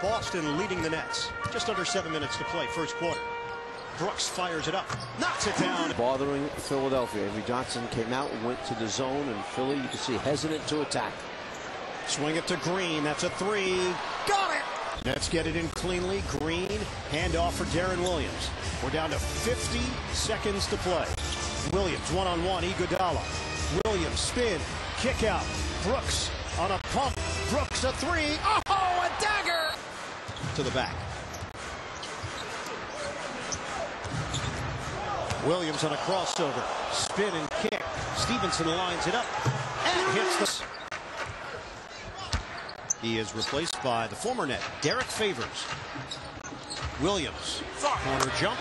Boston leading the Nets. Just under 7 minutes to play, first quarter. Brooks fires it up, knocks it down. Bothering Philadelphia. Avery Johnson came out and went to the zone, and Philly, you can see, hesitant to attack. Swing it to Green. That's a three. Got it! Nets get it in cleanly. Green, handoff for Deron Williams. We're down to 50 seconds to play. Williams one-on-one, Iguodala. Williams spin, kick out. Brooks on a pump. Brooks a three. Oh, a dagger! To the back. Williams on a crossover. Spin and kick. Stevenson lines it up and hits the... He is replaced by the former net, Derek Favors. Williams, corner jump.